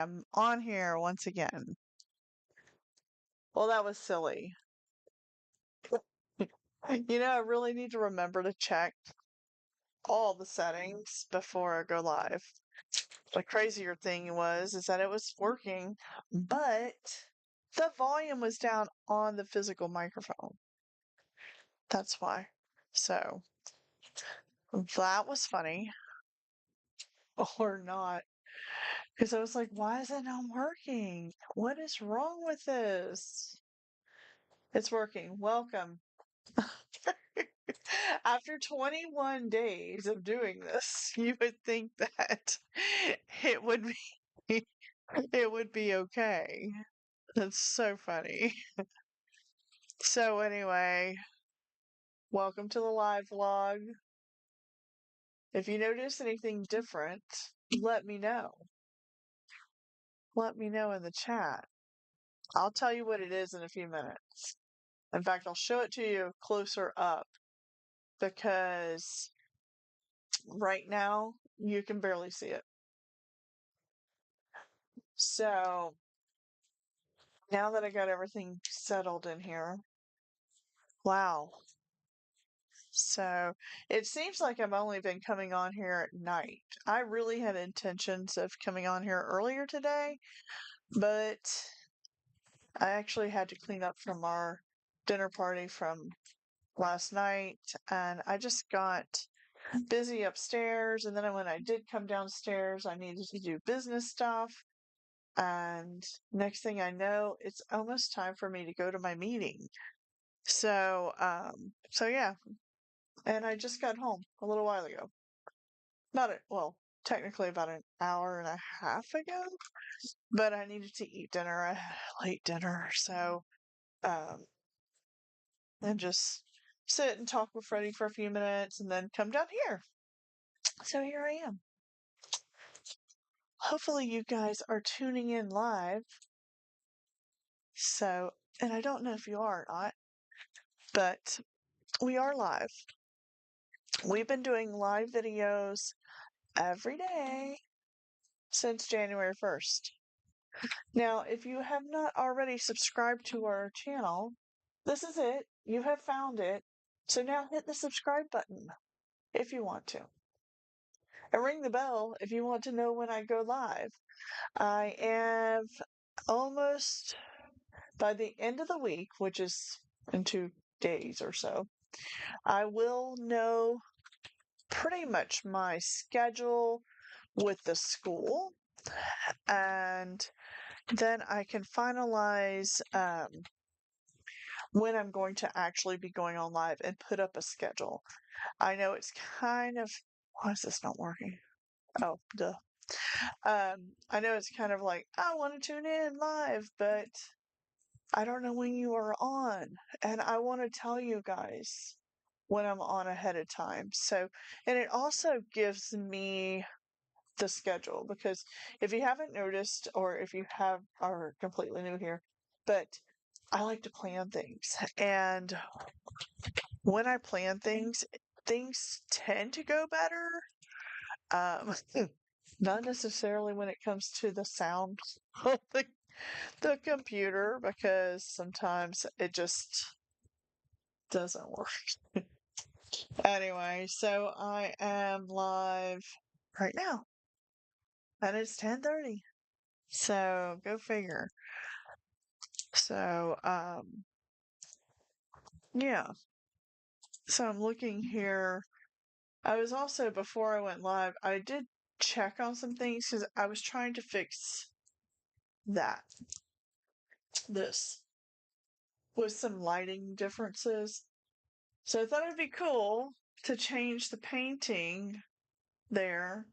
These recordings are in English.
I'm on here once again. Well, that was silly. I really need to remember to check all the settings before I go live. The crazier thing is that it was working, but the volume was down on the physical microphone. That's why. So that was funny. Or not. Because I was like, why is it not working? What is wrong with this? It's working. Welcome. After 21 days of doing this, you would think that it would be it would be okay. That's so funny. So anyway, welcome to the live vlog. If you notice anything different, let me know. Let me know in the chat. I'll tell you what it is in a few minutes. In fact, I'll show it to you closer up because right now you can barely see it. So now that I got everything settled in here, wow. So it seems like I've only been coming on here at night. I really had intentions of coming on here earlier today, but I actually had to clean up from our dinner party from last night, and I just got busy upstairs. And then when I did come downstairs, I needed to do business stuff. And next thing I know, it's almost time for me to go to my meeting. So yeah. And I just got home a little while ago. Technically about an hour and a half ago. But I needed to eat dinner. I had a late dinner, so um and just sit and talk with Freddie for a few minutes and then come down here. So here I am. Hopefully you guys are tuning in live. So, and I don't know if you are or not, but we are live. We've been doing live videos every day since January 1st. Now, if you have not already subscribed to our channel, this is it. You have found it. So now hit the subscribe button if you want to. And ring the bell if you want to know when I go live. I am almost by the end of the week, which is in 2 days or so, I will know pretty much my schedule with the school, and then I can finalize when I'm going to actually be going on live and put up a schedule. I know it's kind of, why is this not working? Oh, duh. I know it's kind of like, I want to tune in live, but I don't know when you are on, and I want to tell you guys when I'm on ahead of time. So, and it also gives me the schedule, because if you haven't noticed, or if you are completely new here, but I like to plan things, and when I plan things, things tend to go better. Um, not necessarily when it comes to the sound of the computer, because sometimes it just doesn't work. Anyway, so I am live right now, and it's 10:30. So go figure. So yeah. So I'm looking here. I was also, before I went live, I did check on some things because I was trying to fix this with some lighting differences. So I thought it'd be cool to change the painting there.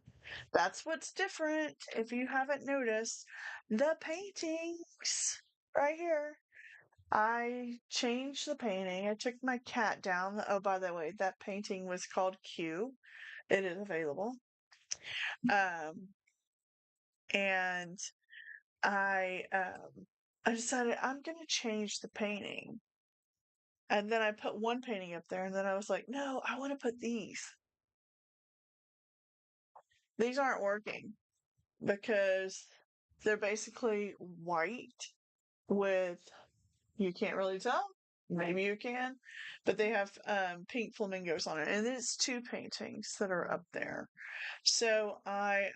That's what's different. If you haven't noticed, the paintings right here. I changed the painting. I took my cat down. Oh, by the way, that painting was called Q. It is available. Um, and I decided I'm gonna change the painting. And then I put one painting up there, and then I was like, no, I want to put these. These aren't working because They're basically white with, you can't really tell. Maybe you can, but they have pink flamingos on it, and it's two paintings that are up there. So I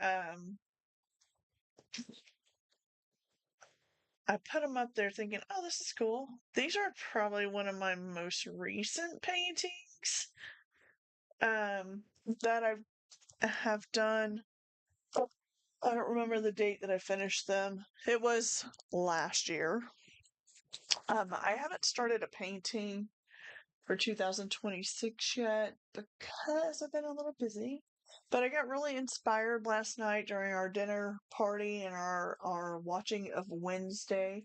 put them up there thinking, oh, this is cool. These are probably one of my most recent paintings um, that I have done. I don't remember the date that I finished them. It was last year. I haven't started a painting for 2026 yet because I've been a little busy. But I got really inspired last night during our dinner party and our watching of Wednesday.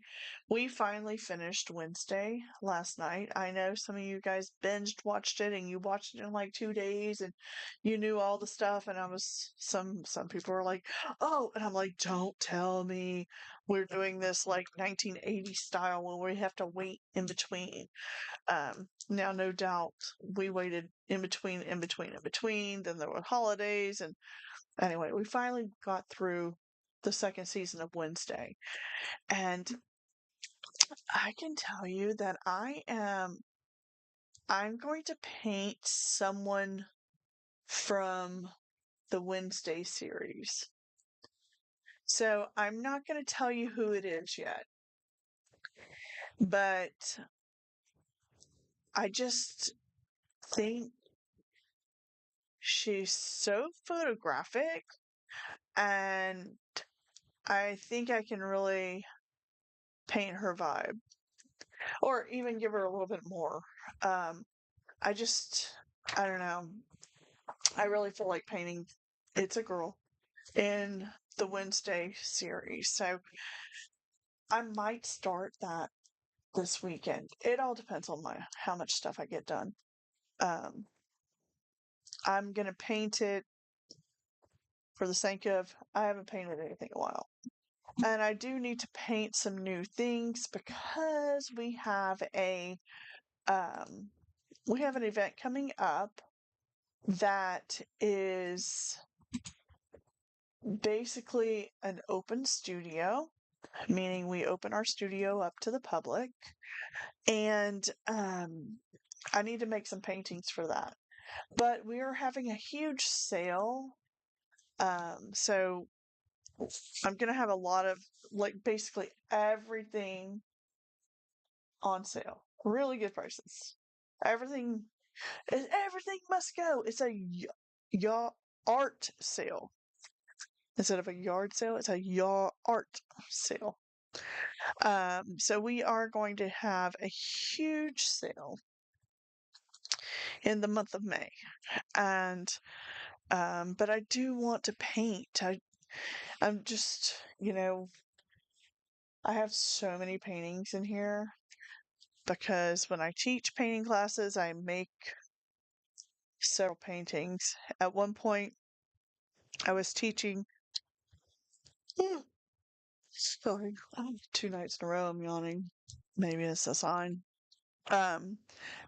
We finally finished Wednesday last night. I know some of you guys binged watched it and you watched it in like 2 days and you knew all the stuff and I was some people were like, "Oh," and I'm like, "Don't tell me we're doing this like 1980 style where we have to wait in between." Now, no doubt, we waited in between. Then there were holidays, and anyway, we finally got through the second season of Wednesday, and I can tell you that I'm going to paint someone from the Wednesday series. So I'm not going to tell you who it is yet, but I just think she's so photographic and I think I can really paint her vibe or even give her a little bit more. Um, I just, I don't know. I really feel like painting It's a Girl in the Wednesday series. So I might start that this weekend. It all depends on how much stuff I get done. Um, I'm going to paint it for the sake of I haven't painted anything in a while. And I do need to paint some new things because um, we have an event coming up that is basically an open studio, meaning we open our studio up to the public. And I need to make some paintings for that. But we are having a huge sale. So I'm going to have a lot of, like, basically everything on sale. Really good prices. Everything everything must go. It's a art sale. Instead of a yard sale, it's a art sale. So we are going to have a huge sale in the month of May. And but I do want to paint. I'm just, I have so many paintings in here because when I teach painting classes, I make several paintings. At one point, I was teaching. Sorry, 2 nights in a row I'm yawning. Maybe it's a sign. Um,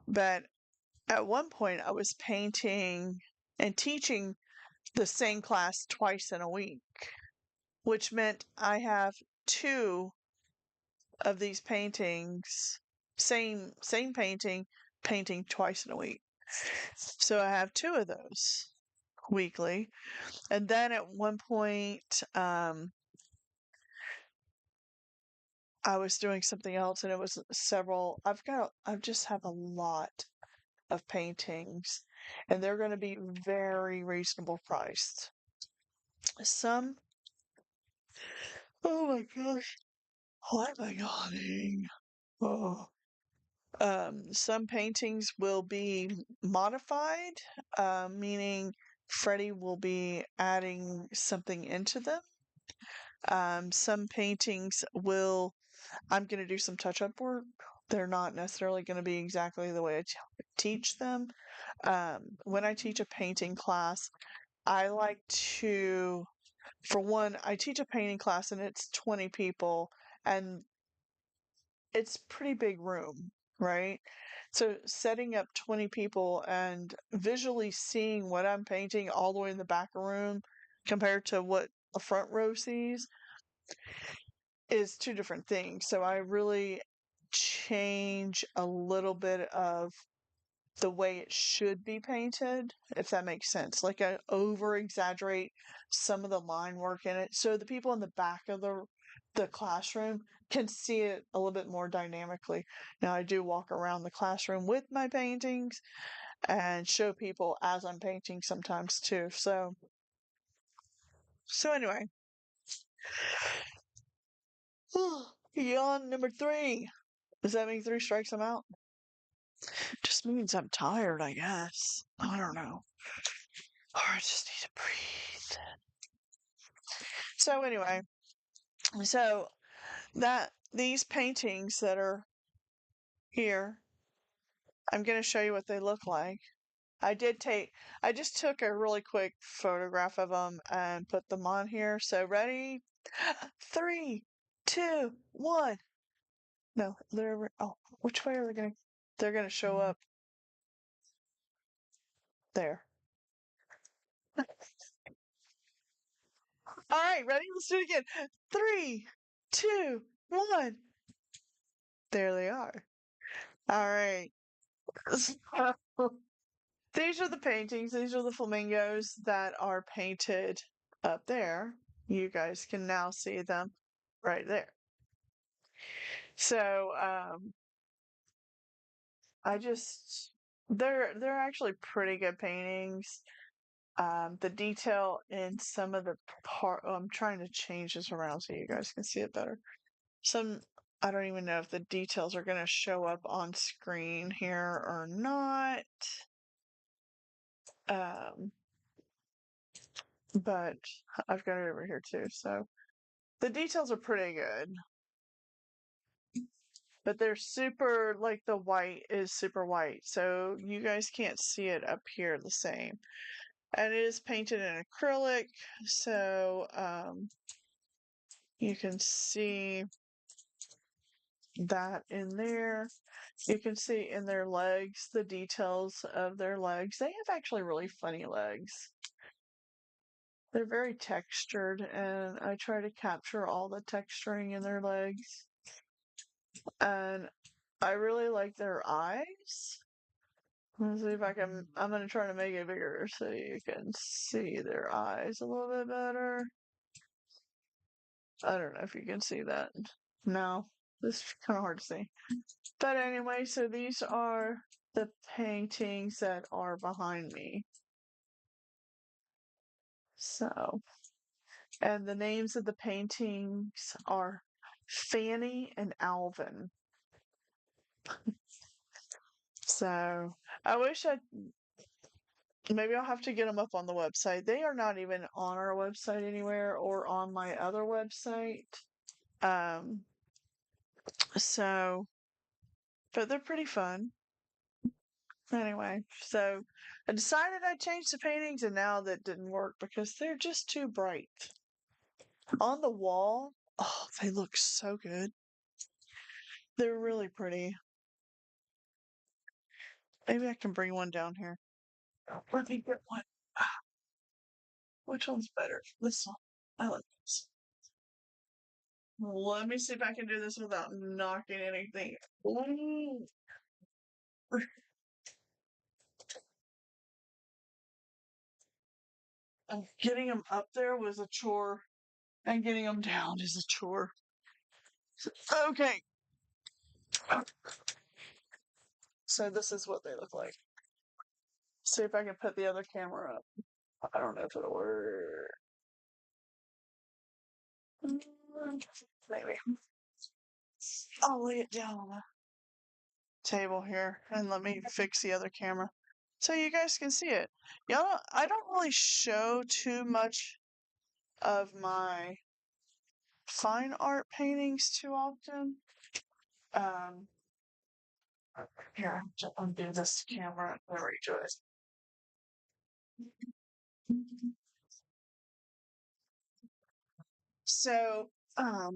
but at one point I was painting and teaching the same class twice in a week, which meant I have two of these paintings, same painting twice in a week. So I have two of those weekly. And then at one point, I was doing something else and it was several. I just have a lot of paintings and they're going to be very reasonable priced. Some, oh my gosh, why am I yawning? Oh. Some paintings will be modified, meaning Freddie will be adding something into them. Some paintings I'm going to do some touch up work. They're not necessarily going to be exactly the way I teach them. When I teach a painting class, I like to, for one, I teach a painting class and it's 20 people and it's pretty big room, right? So setting up 20 people and visually seeing what I'm painting all the way in the back of the room compared to what the front row sees, is two different things. So I really change a little bit of the way it should be painted, if that makes sense. Like I over exaggerate some of the line work in it so the people in the back of the classroom can see it a little bit more dynamically. Now I do walk around the classroom with my paintings and show people as I'm painting sometimes too. So anyway, yawn number 3. Does that mean 3 strikes I'm out? Just means I'm tired, I guess. I don't know. Or I just need to breathe. So anyway, so that these paintings that are here, I'm going to show you what they look like. I just took a really quick photograph of them and put them on here. So ready? 3, 2, 1. No, oh, which way are they going to, they're going to show up there. All right, ready? Let's do it again. 3, 2, 1. There they are. All right. These are the paintings. These are the flamingos that are painted up there. You guys can now see them right there. So, I just they're actually pretty good paintings. The detail in some of the part, I'm trying to change this around so you guys can see it better. I don't even know if the details are going to show up on screen here or not. Um, but I've got it over here too. So the details are pretty good, but they're super, like the white is super white. So you guys can't see it up here the same. And it is painted in acrylic. So, you can see that in there. You can see in their legs, the details of their legs. They have actually really funny legs. They're very textured, and I try to capture all the texturing in their legs. And I really like their eyes. Let's see if I'm going to try to make it bigger so you can see their eyes a little bit better. I don't know if you can see that. No, this is kind of hard to see. But anyway, so these are the paintings that are behind me. So, and the names of the paintings are Fanny and Alvin. So, I wish maybe I'll have to get them up on the website. They are not even on our website anywhere or on my other website. Um, so, but they're pretty fun. Anyway, so I decided I'd change the paintings, and now that didn't work because they're just too bright. On the wall, oh, they look so good. They're really pretty. Maybe I can bring one down here. Let me get one. Which one's better? This one. I like this. Let me see if I can do this without knocking anything. Ooh. Getting them up there was a chore, and getting them down is a chore. Okay. So this is what they look like. See if I can put the other camera up. I don't know if it'll work. Maybe. I'll lay it down on the table here and let me fix the other camera so you guys can see it. Y'all, I don't really show too much of my fine art paintings too often. Um, Here, I have to undo this camera. There we go. So, all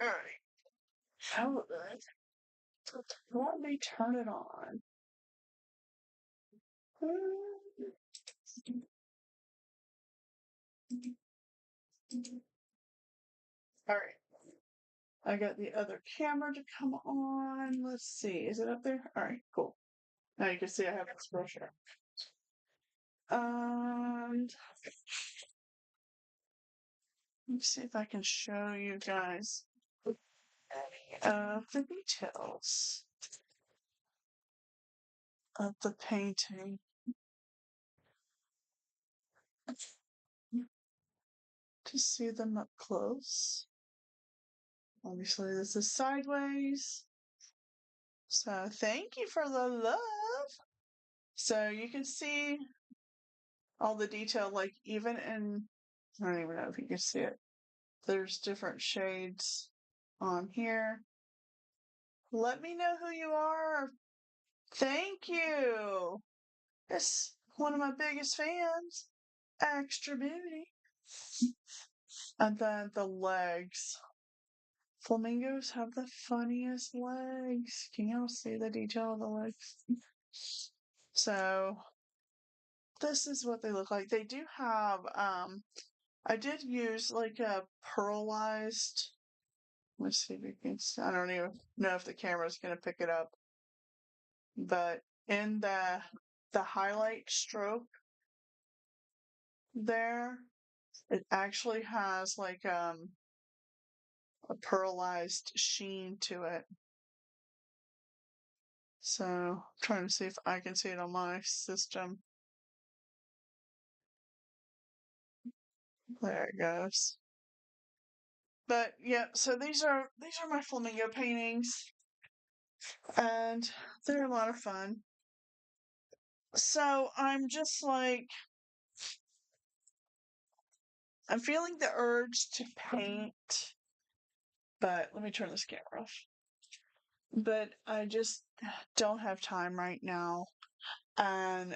right. How let me turn it on. All right. I got the other camera to come on. Let's see. Is it up there? All right, cool. Now you can see I have this brochure. And let's see if I can show you guys any of the details of the painting. To see them up close. Obviously, this is sideways. So, thank you for the love. So, you can see all the detail, like even in, I don't even know if you can see it. There's different shades on here. Let me know who you are. Thank you. It's one of my biggest fans. Extra beauty. And then the legs. Flamingos have the funniest legs. Can y'all see the detail of the legs? So this is what they look like. They do have I did use like a pearlized, let's see if you can see, I don't even know if the camera's gonna pick it up. But in the highlight stroke there, it actually has like a pearlized sheen to it. So I'm trying to see if I can see it on my system. There it goes. But yeah, so these are my flamingo paintings, and they're a lot of fun. So I'm just like, I'm feeling the urge to paint, but let me turn this camera off. But I just don't have time right now. And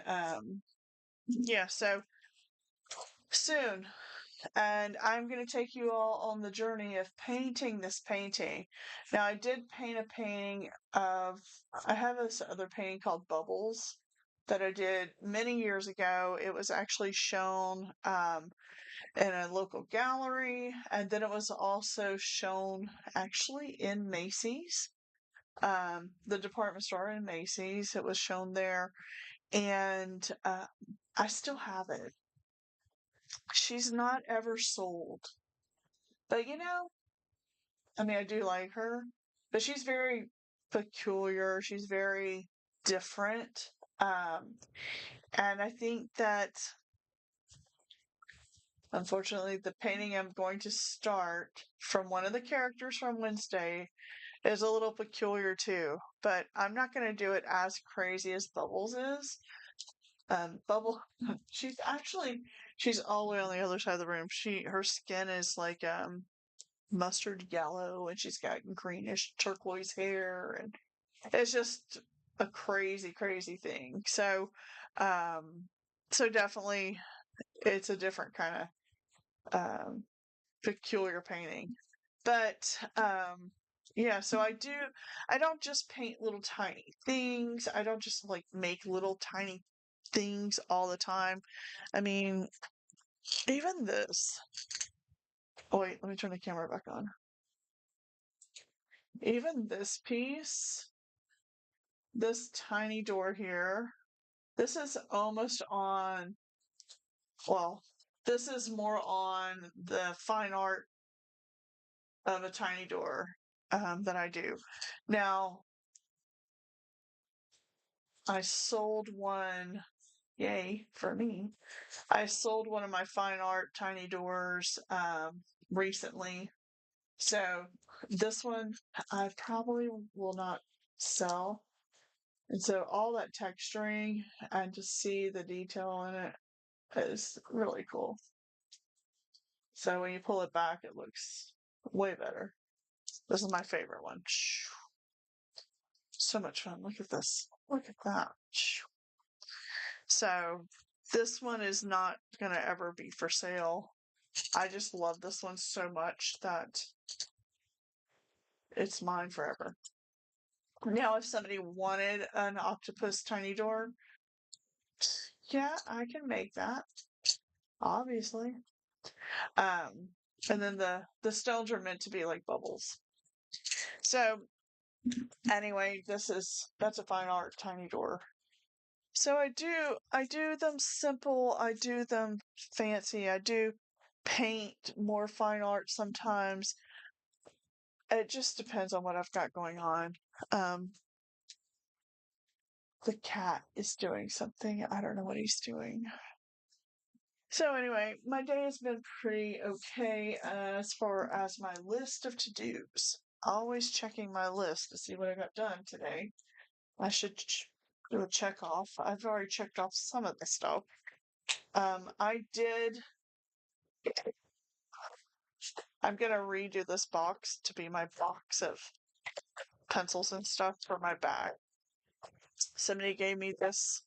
yeah, so soon. And I'm going to take you all on the journey of painting this painting. Now, I did paint a painting of, I have this other painting called Bubbles that I did many years ago. It was actually shown in a local gallery, and then it was also shown actually in Macy's, the department store in Macy's. It was shown there, and I still have it. She's not ever sold. But I mean, I do like her, but she's very peculiar. She's very different. Um, and I think that unfortunately, the painting I'm going to start from one of the characters from Wednesday is a little peculiar too. But I'm not going to do it as crazy as Bubbles is. Bubble, she's all the way on the other side of the room. Her skin is like mustard yellow, and she's got greenish turquoise hair, and it's just a crazy, crazy thing. Um, so definitely it's a different kind of peculiar painting. But yeah, so I don't just paint little tiny things. I don't just like make little tiny things all the time. I mean, even this. Oh wait, let me turn the camera back on. Even this piece, this tiny door here, this is almost on, well, this is more on the fine art of a tiny door that I do. Now, I sold one, yay for me. I sold one of my fine art tiny doors recently. So this one I probably will not sell. And so all that texturing and to see the detail in it is really cool. So when you pull it back, it looks way better. This is my favorite one. So much fun. Look at this. Look at that. So this one is not going to ever be for sale. I just love this one so much that it's mine forever. Now, if somebody wanted an octopus tiny door, yeah, I can make that. Obviously. And then the stones are meant to be like bubbles. So anyway, that's a fine art tiny door. So I do them simple, I do them fancy, I do paint more fine art sometimes. It just depends on what I've got going on. Um, the cat is doing something. I don't know what he's doing. So anyway, my day has been pretty okay as far as my list of to-dos. Always checking my list to see what I got done today. I should do a check off. I've already checked off some of the stuff. I did. I'm gonna redo this box to be my box of pencils and stuff for my bag. Somebody gave me this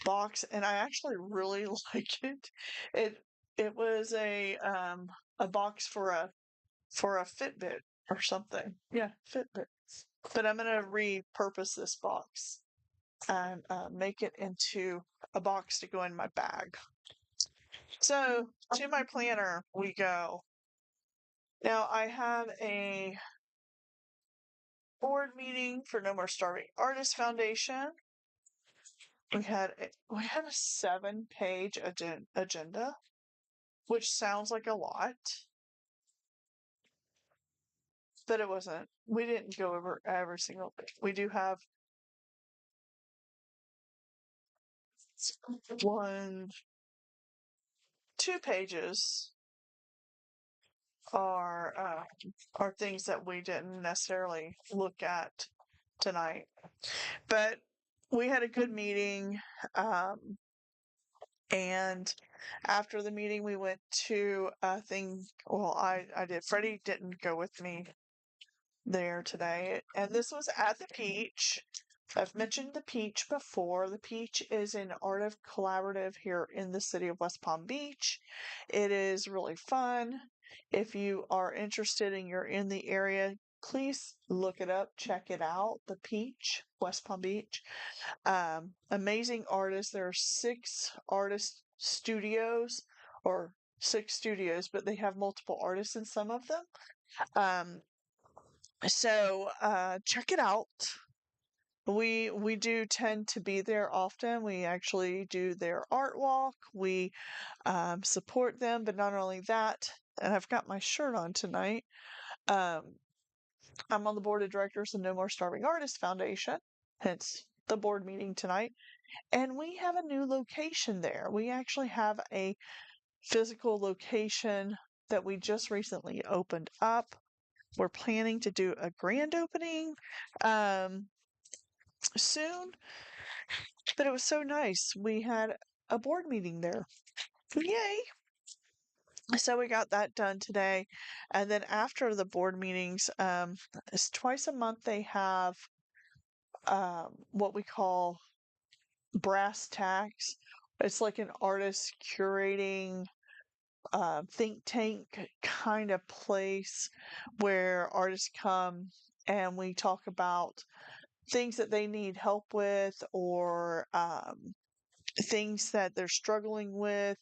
box and I actually really like it. It it was a box for a Fitbit or something. Yeah, Fitbit. But I'm gonna repurpose this box and make it into a box to go in my bag. So to my planner we go. Now I have a board meeting for No More Starving Artists Foundation. We had a 7-page agenda, which sounds like a lot, but it wasn't. We didn't go over every single thing. We do have 2 pages are things that we didn't necessarily look at tonight. But we had a good meeting, and after the meeting we went to a thing. Well, I did. Freddie didn't go with me there today, and this was at the Peach. I've mentioned the Peach before. The Peach is an art collaborative here in the city of West Palm Beach. It is really fun. If you are interested and you're in the area, please look it up, check it out. The Peach, West Palm Beach. Amazing artists. There are 6 artist studios, or 6 studios, but they have multiple artists in some of them. So check it out. We do tend to be there often. We actually do their art walk. We support them, but not only that, and I've got my shirt on tonight. Um, I'm on the board of directors of No More Starving Artists Foundation, hence the board meeting tonight. And we have a new location there. We actually have a physical location that we just recently opened up. We're planning to do a grand opening soon, but it was so nice. We had a board meeting there. Yay! So we got that done today. And then after the board meetings, it's twice a month they have what we call brass tacks. It's like an artist curating think tank kind of place where artists come and we talk about things that they need help with, or things that they're struggling with,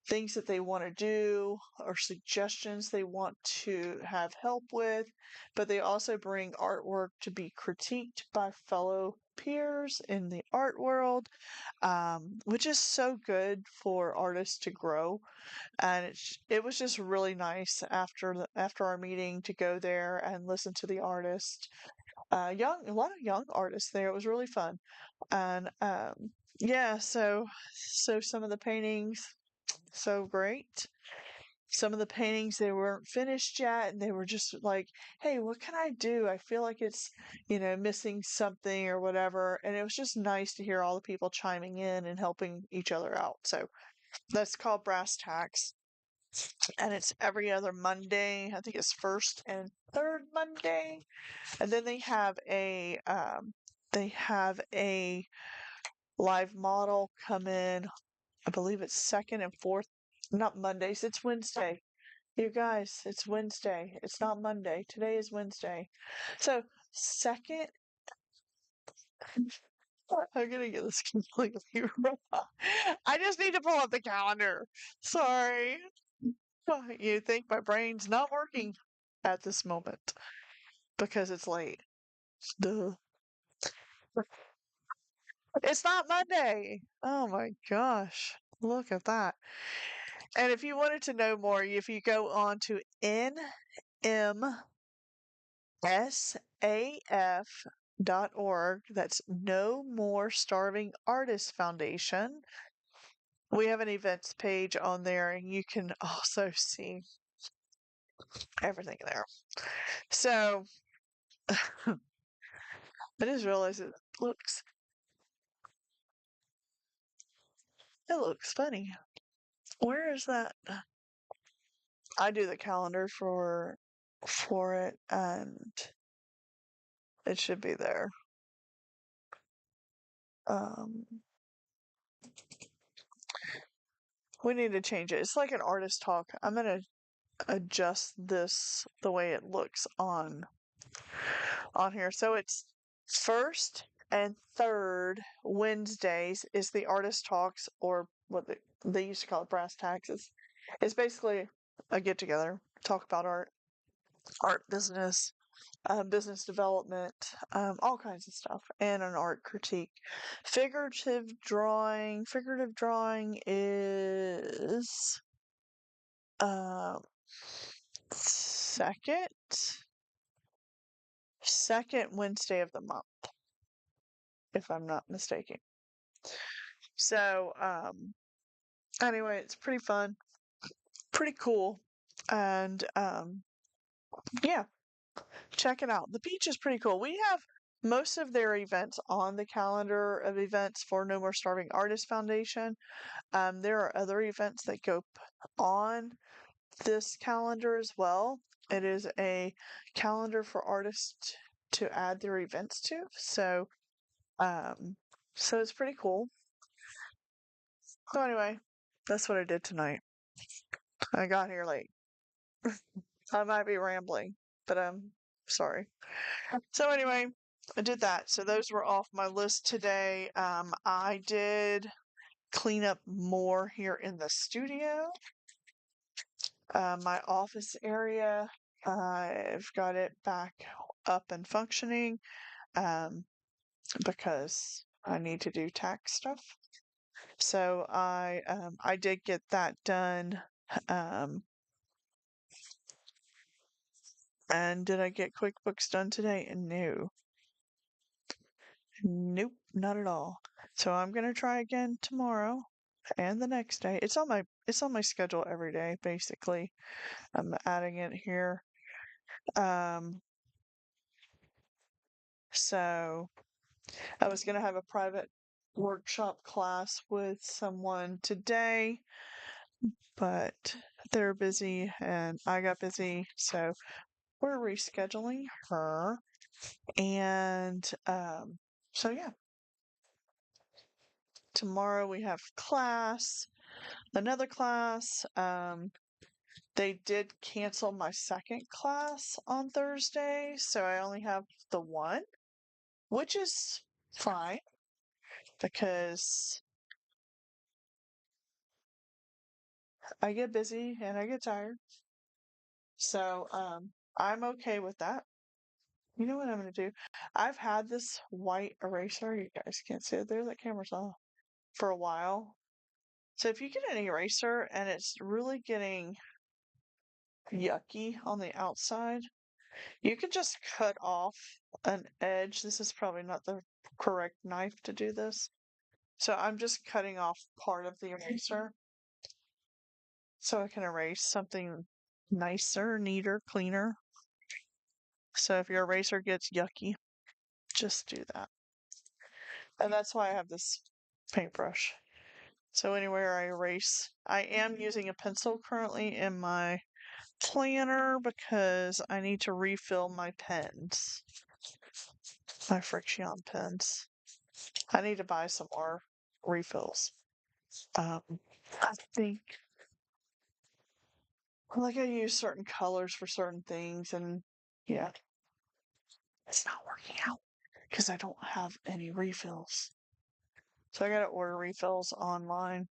things that they want to do, or suggestions they want to have help with. But they also bring artwork to be critiqued by fellow peers in the art world, which is so good for artists to grow. And it was just really nice after our meeting to go there and listen to the artist. A lot of young artists there. It was really fun. And yeah, so some of the paintings, so great. Some of the paintings, they weren't finished yet, and they were just like, "Hey, what can I do? I feel like it's, missing something or whatever." And it was just nice to hear all the people chiming in and helping each other out. So that's called Brass Tacks, and it's every other Monday. I think it's first and third Monday, and then they have a live model come in. I believe it's second and fourth, not Mondays. It's Wednesday. You guys, it's Wednesday. It's not Monday. Today is Wednesday. So second, I'm gonna get this completely wrong. I just need to pull up the calendar. Sorry. You think my brain's not working at this moment because it's late. Duh. It's not Monday. Oh my gosh. Look at that. And if you wanted to know more, if you go on to nmsaf.org, that's No More Starving Artists Foundation. We have an events page on there, and you can also see everything there. So I just realized it looks funny. Where is that? I do the calendar for it, and it should be there. Um, we need to change it. It's like an artist talk. I'm gonna adjust this the way it looks on here. So it's first and third Wednesdays is the artist talks, or what they used to call it brass tacks. It's basically a get together, talk about art business, business development, all kinds of stuff, and an art critique. Figurative drawing is um second second Wednesday of the month, if I'm not mistaken. So anyway, it's pretty fun, pretty cool, and yeah, check it out. The beach is pretty cool. We have most of their events on the calendar of events for No More Starving Artists Foundation. There are other events that go on this calendar as well. It is a calendar for artists to add their events to. Um, so it's pretty cool. So anyway, that's what I did tonight. I got here late. I might be rambling, but I'm sorry. So anyway, I did that. So those were off my list today. I did clean up more here in the studio. My office area, I've got it back up and functioning because I need to do tax stuff. So I did get that done. And did I get QuickBooks done today? No. Nope, not at all. So I'm gonna try again tomorrow and the next day. It's on my schedule every day, basically. I'm adding it here. So I was gonna have a private workshop class with someone today, but they're busy and I got busy, so we're rescheduling her. And so yeah, tomorrow we have another class. They did cancel my second class on Thursday, so I only have the one, which is fine because I get busy and I get tired. So I'm okay with that. You know what I'm gonna do? I've had this white eraser. You guys can't see it. There's that camera's off for a while. So if you get an eraser and it's really getting yucky on the outside, you can just cut off an edge. This is probably not the correct knife to do this. So I'm just cutting off part of the eraser so I can erase something nicer, neater, cleaner. So if your eraser gets yucky, just do that. And that's why I have this paintbrush. So anywhere I erase, I am using a pencil currently in my planner because I need to refill my pens, my Friction pens. I need to buy some more refills. Um, I think, like, I use certain colors for certain things, and yeah, it's not working out because I don't have any refills. So I gotta order refills online.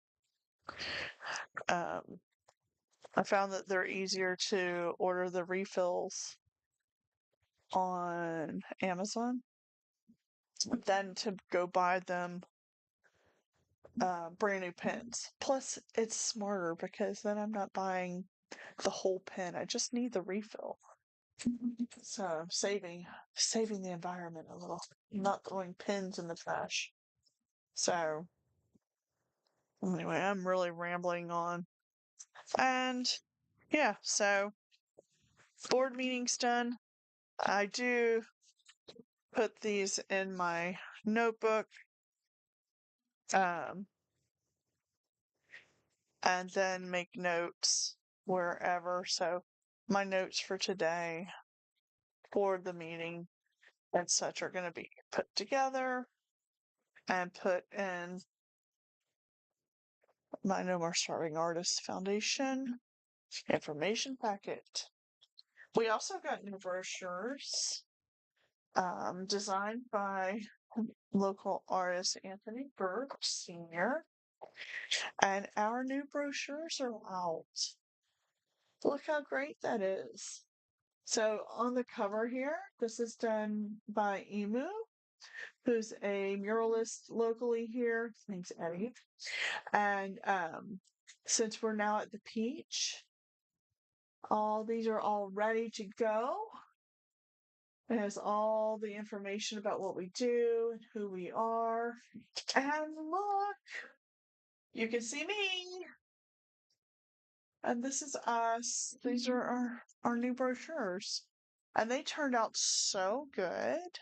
Um, I found that they're easier to order the refills on Amazon than to go buy them brand new pens. Plus, it's smarter because then I'm not buying the whole pen. I just need the refill. So I'm saving the environment a little, not throwing pens in the trash. So anyway, I'm really rambling on. And yeah, so board meeting's done. I do put these in my notebook. Um, and then make notes wherever. So my notes for today, for the meeting, and such are going to be put together and put in my No More Starving Artists Foundation information packet. We also got new brochures designed by local artist Anthony Burke Sr. And our new brochures are out. Look how great that is. So on the cover here, this is done by Emu, who's a muralist locally here. His name's Eddie. And since we're now at the Peach, all these are all ready to go. It has all the information about what we do and who we are. And look, you can see me. And this is us. These are our new brochures. And they turned out so good.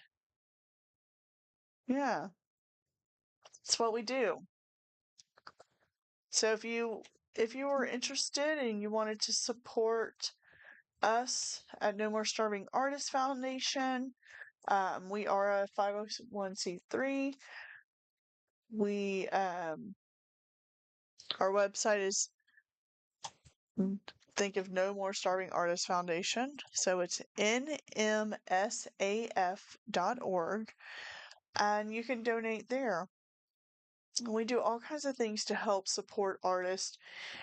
Yeah, it's what we do. So if you were interested and you wanted to support us at No More Starving Artists Foundation, we are a 501c3. We our website is think of No More Starving Artists Foundation. So it's nmsaf.org, and you can donate there. We do all kinds of things to help support artists,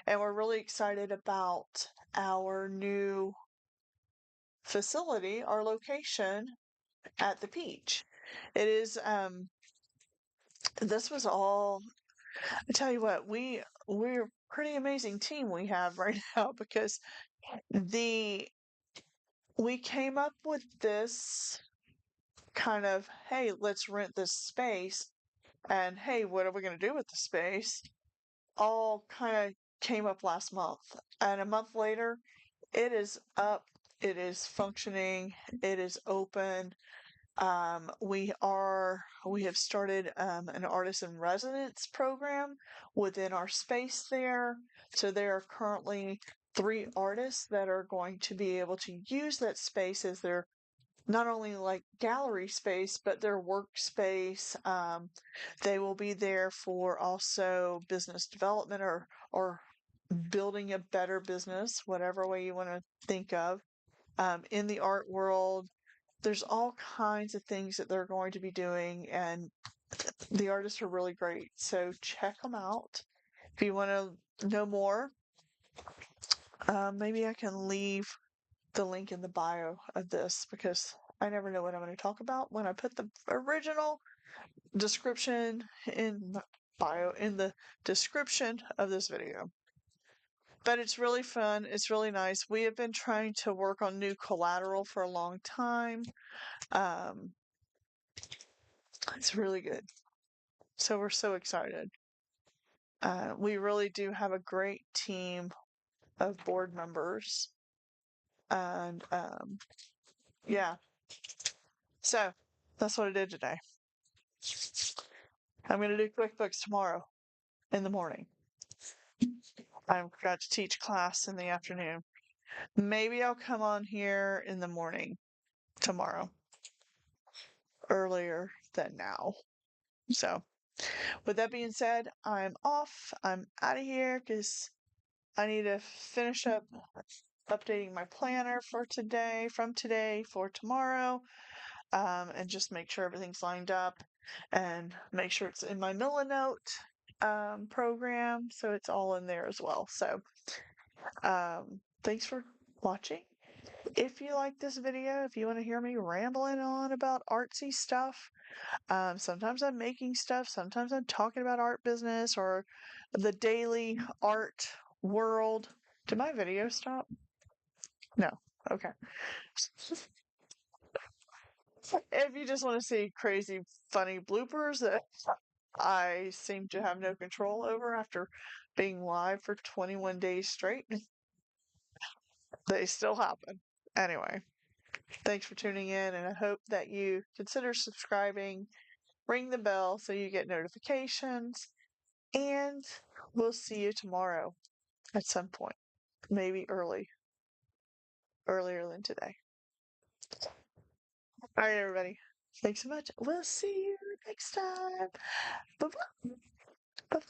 and we're really excited about our new facility, our location at the Peach. It is this was all, I tell you what, we're a pretty amazing team we have right now, because the we came up with this kind of, hey, let's rent this space, and hey, what are we going to do with the space? All kind of came up last month. And a month later, it is up, it is functioning, it is open. We have started an artist in residence program within our space there. So there are currently 3 artists that are going to be able to use that space as their not only like gallery space, but their workspace. They will be there for also business development, or building a better business, whatever way you want to think of. In the art world, there's all kinds of things that they're going to be doing, and the artists are really great. So check them out. If you want to know more, maybe I can leave the link in the bio of this, because I never know what I'm going to talk about when I put the original description in the bio, in the description of this video. But it's really fun. It's really nice. We have been trying to work on new collateral for a long time. It's really good. So we're so excited. We really do have a great team of board members. And yeah. So that's what I did today. I'm going to do QuickBooks tomorrow in the morning. I've got to teach class in the afternoon. Maybe I'll come on here in the morning tomorrow, earlier than now. So, with that being said, I'm off. I'm out of here because I need to finish up updating my planner for today, from today for tomorrow, and just make sure everything's lined up, and make sure it's in my Milanote program, so it's all in there as well. So Thanks for watching. If you like this video, if you want to hear me rambling on about artsy stuff, sometimes I'm making stuff, sometimes I'm talking about art business or the daily art world. Did my video stop? No. Okay. If you just want to see crazy, funny bloopers that I seem to have no control over after being live for 21 days straight, they still happen. Anyway, thanks for tuning in, and I hope that you consider subscribing, ring the bell so you get notifications, and we'll see you tomorrow at some point. Maybe earlier than today. All right, everybody. Thanks so much. We'll see you next time. Bye bye.